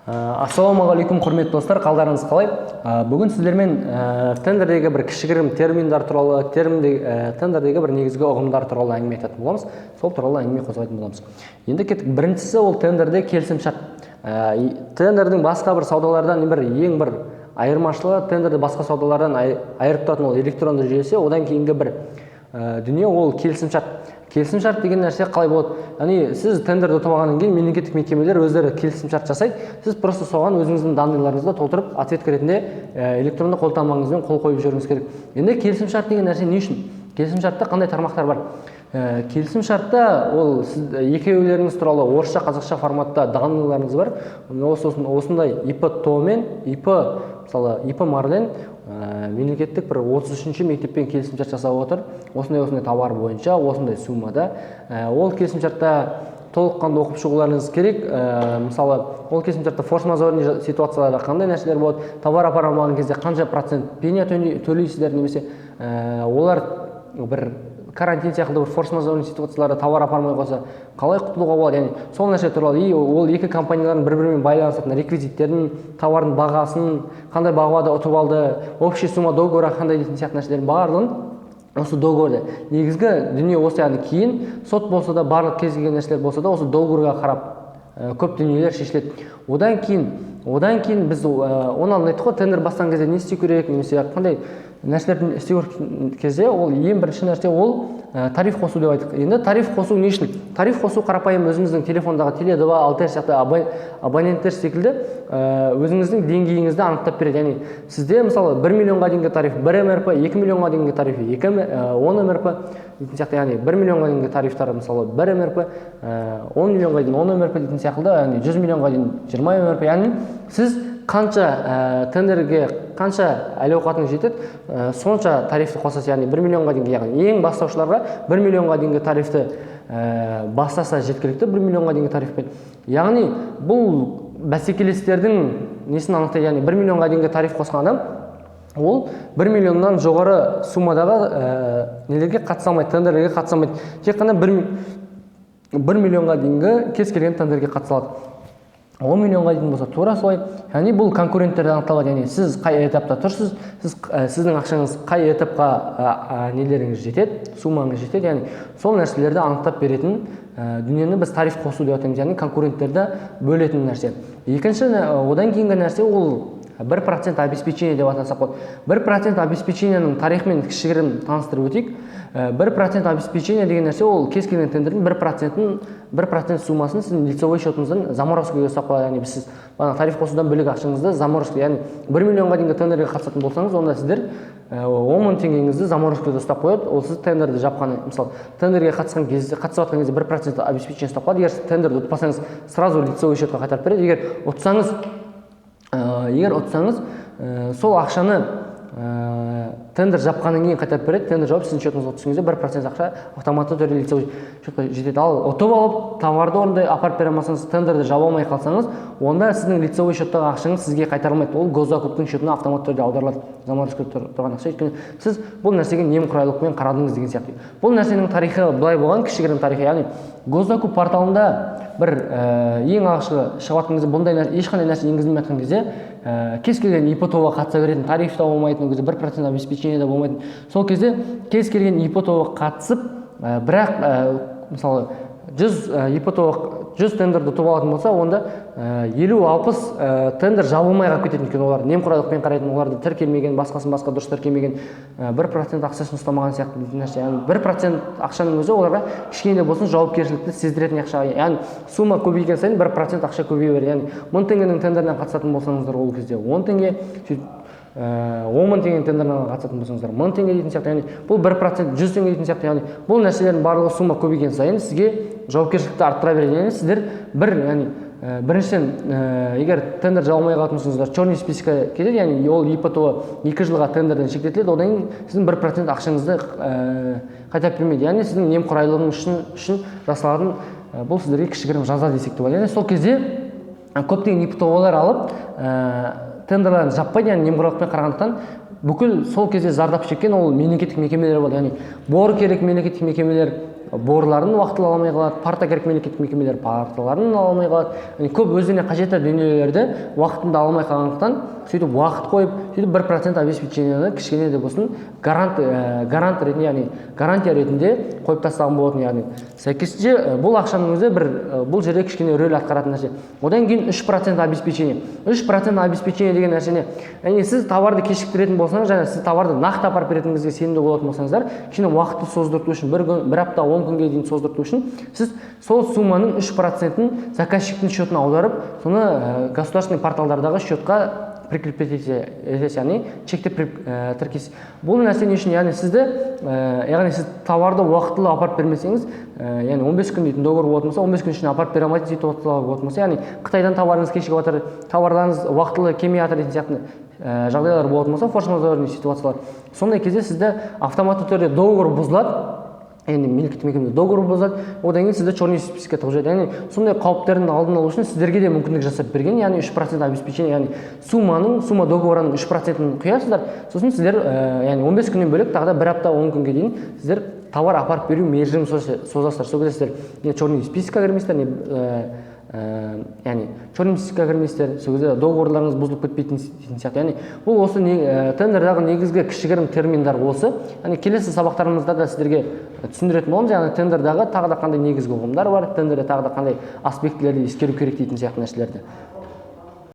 Ассалаумағалейкум, құрметті достар, қалдарыңыз қалай? Бүгін сіздермен тендердегі бір кішігірім терминдар туралы, тендердегі бір негізгі ұғымдар туралы әңгіме айтатын боламыз. Сол туралы әңгіме қозғайтын боламыз. Енді кеттік. Біріншісі ол тендерде келісімшарт. Тендердің басқа бір саудалардан ең бір айырмашылығы, тендерді басқа саудалардан айырып тұратын ол электронды жүйесі. Одан кейінгі бір дүние ол келісімшарт. Келісімшарт деген нәрсе қалай болады? Яғни сіз тендерді ұтып алғаннан кейін мемлекеттік мекемелер өздері келісімшарт жасайды. Сіз просто соған өзіңіздің данныйларыңызды толтырып, ответка ретінде электронды қолтаңбаңызбен қол қойып жіберуіңіз керек. Енді келісімшарт деген нәрсе не үшін? Келісімшартта қандай тармақтар бар? Келісімшартта ол сіз екеулеріңіз туралы орысша, қазақша форматта данныйларыңыз бар. Осындай ИП-ТО мен ИП Марлен мемлекеттік бір 33-ші мектеппен келісімшарт жасап отыр. Осындай товар бойынша, осындай суммада. Ол келісімшартта толыққанды оқып шығуларыңыз керек. Мысалы, ол келісімшартта форс-мажорный ситуацияларда қандай нәрселер болады, товар апара алмаған кезде қанша процент пеня төлейсіздер, немесе олар бір карантин сияқты бір форс-мажорный ситуацияларда товар апармай қойса қалай құтылуға болады. Яғни сол нәрсе туралы ол екі компаниялардың бір-бірімен байланысатын реквизиттерін, товардың бағасын, қандай бағада ұтып алды, общий сумма договора қандай дейтін сияқты нәрселердің барлығын осы договорда. Негізгі дүние осы, яғни кейін сот болса да, барлық кез келген нәрселер болса да, осы договорға қарап көп дүниелер шешіледі. Одан кейін біз оны алдын айттық қой, тендер бастаған кезде не істеу керек, немесе қандай нәрселерді істеу кезде ол ең бірінші нәрсе ол тариф қосу деп айттық. Енді тариф қосу не үшін? Тариф қосу қарапайым өзіңіздің телефондағы Теле2, Алтел сияқты абоненттер секілді өзіңіздің деңгейіңізді анықтап береді. Яғни сізде мысалы 1 миллионға дейінгі тариф 1 МРП, 2 миллионға дейінгі тариф 10 МРП дейтін сияқты, яғни 1 миллионға дейінгі тарифтар мысалы 1 МРП, 10 миллионға дейін 10 МРП дейтін сияқты, яғни 100 миллионға дейін 20 МРП. Яғни сіз қанша тендерге қанша әл-ауқатыңыз жетеді, сонша тарифті қосасыз. Яғни 1 миллионға дейінгі, яғни ең бастаушыларға 1 миллионға дейінгі тарифті бастаса жеткілікті, 1 миллионға дейінгі тарифпен. Яғни бұл бәсекелестердің несін анықтайды. Яғни 1 миллионға дейінгі тариф қосқан адам ол 1 миллионнан жоғары суммадағы нелерге қатыса алмайды, тендерге қатыса алмайды. Тек қана 1 миллионға дейінгі кез келген тендерге қатыса алады. 10 миллионға дейін болса тура солай. Яғни бұл конкуренттерді анықталады. Яғни сіз қай этапта тұрсыз, сіздің ақшаңыз қай этапқа нелеріңіз жетеді, суммаңыз жетеді. Яғни сол нәрселерді анықтап беретін дүниені біз тариф қосу деп атаймыз. Яғни конкуренттерді бөлетін нәрсе. Екінші, одан кейінгі нәрсе ол 1% обеспечение деп атасақ болады. 1% обеспечениенің тарихымен кішігірім таныстырып өтейік. 1% обеспечение деген нәрсе ол кез келген тендердің 1% суммасын сіздің лицевой счетыңыздан заморозкаға ұстап қояды. Яғни сіз тариф қосудан бөлек ақшаңызды заморозка, яғни 1 миллионға дейінгі тендерге қатысатын болсаңыз, онда сіздер 10 мың теңгеңізді заморозкаға ұстап қояды. Ол сіз тендерді жапқан, мысалы тендерге қатысып жатқан кезде 1% обеспечение ұстап қояды. Егер тендерді ұтпасаңыз, сразу лицевой счетқа қайтарып береді. Егер ұтсаңыз, сол ақшаны тендер жапқаннан кейін қайтарып береді. Тендер жауып сіздің счетыңызға түскенде 1% ақша автоматты түрде лицевой счетқа жетеді. Ал ұтып алып товарды орындай апарып бере алмасаңыз, тендерді жаба алмай қалсаңыз, онда сіздің лицевой счеттағы ақшаңыз сізге қайтарылмайды. Ол госзакуптың счетына автоматты түрде аударылады. Заморозкада тұрған ақша. Өйткені сіз бұл нәрсеге немқұрайлылықпен қарадыңыз деген сияқты. Бұл нәрсенің тарихы былай болған, кішігірім тарихы. Яғни госзакуп порталында бір ең алғашқы шығатын кезде бұндай ешқандай нәрсе енгізілмей жатқан кезде кез келген ИП-ТО-ға қатыса беретін, тариф та болмайтын, 1% обеспечение да болмайтын. Сол кезде кез келген ИП-ТО-ға қатысып, бірақ мысалы 100 тендерді ұтып алатын болса, онда 50-60 тендер жабылмай қалып кететін. Өйткені олар немқұрайлықпен қарайтын, оларды тіркелмеген, басқа дұрыс тіркелмеген, 1% ақшасын ұстамаған сияқты дейтін нәрсе. Яғни 1% ақшаның өзі оларға кішкене болсын жауапкершілікті сездіретін ақша. Яғни сумма көбейген сайын 1% ақша көбейе береді. Яғни 1000 теңгенің тендеріне қатысатын болсаңыздар, ол кезде 10 теңге, 10 мың теңгенің тендеріне қатысатын болсаңыздар 1000 теңге дейтін сияқты. Яғни бұл 1% 100 теңге дейтін сияқты. Яғни бұл нәрселердің барлығы сумма көбейген сайын сізге жауапкершілікті арттыра береді. Яғни сіздер біріншіден егер тендер жабылмай қалатын болсаңыздар, черный списокқа кетеді. Яғни ол ИП-ТО 2 жылға тендерден шектетіледі. Одан кейін сіздің 1% ақшаңызды қайтарып бермейді. Яғни сіздің немқұрайлылығыңыз үшін жасалатын бұл сіздерге кішігірім жаза десек те болады. Яғни сол кезде көптеген ИП-ТО-лар алып тендерларын жаппайды, яғни немқұрайлықпен қарағандықтан бүкіл сол кезде зардап шеккен ол мемлекеттік мекемелер болады. Яғни бор керек мемлекеттік мекемелер, борларын уақытылы ала алмай қалады, парта керек мемлекеттік мекемелер парталарын ала алмай қалады. Көп өздеріне қажетті дүниелерді уақытында ала алмай қалғандықтан сөйтіп уақыт қойып, сөйтіп 1% обеспечениені кішкене де болсын гарант ретінде, яғни гарантия ретінде қойып тастаған болатын. Яғни сәйкесінше бұл ақшаның өзі бұл жерде кішкене рөл атқаратын нәрсе. Одан кейін 3% обеспечение. 3% обеспечение деген нәрсені, яғни сіз товарды кешіктіретін болсаңыз, және сіз товарды нақты апарып беретініңізге сенімді болатын болсаңыздар, кішкене уақытты создырту үшін, бір апта 10 күнге дейін создырту үшін сіз сол сумманың 3%-ін заказчиктің счетына аударып, соны государственный порталдардағы счетқа прикрепить етесіз, яғни чекте тіркейсіз. Бұл нәрсе не үшін? Яғни сіз товарды уақытылы апарып бермесеңіз, яғни 15 күн дейтін договор болатын болса, 15 күн ішінде апарып бере алмайтын ситуациялар болатын болса, яғни Қытайдан товарыңыз кешігіп жатыр, товарларыңыз уақытылы келмей жатыр дейтін сияқты жағдайлар болатын болса, форс-мажорный ситуациялар. Сондай кезде сізді автоматты түрде договор бұзылады, яғни мемлекеттік мекеме договор бұзады, одан кейін сізді черный списокқа тығып жібереді. Яғни сондай қауіптердің алдын алу үшін сіздерге де мүмкіндік жасап берген, яғни 3% обеспечение, яғни сумма договорының 3%-ін құясыздар, сосын сіздер яғни 15 күннен бөлек тағы да 1 апта 10 күнге дейін сіздер товар апарып беру мерзімін созасыздар. Сол кезде сіздер черный списокқа кірмейсіздер, яғни черный списокқа кірмейсіздер, сол кезде договорларыңыз бұзылып кетпейтін сияқты. Яғни бұл осы тендердағы негізгі кішігірім терминдар осы. Яғни келесі сабақтарымызда да сіздерге түсіндіретін боламыз. Яғни тендердағы тағы да қандай негізгі ұғымдар бар, тендерде тағы да қандай аспектілерді ескеру керек дейтін сияқты нәрселерді.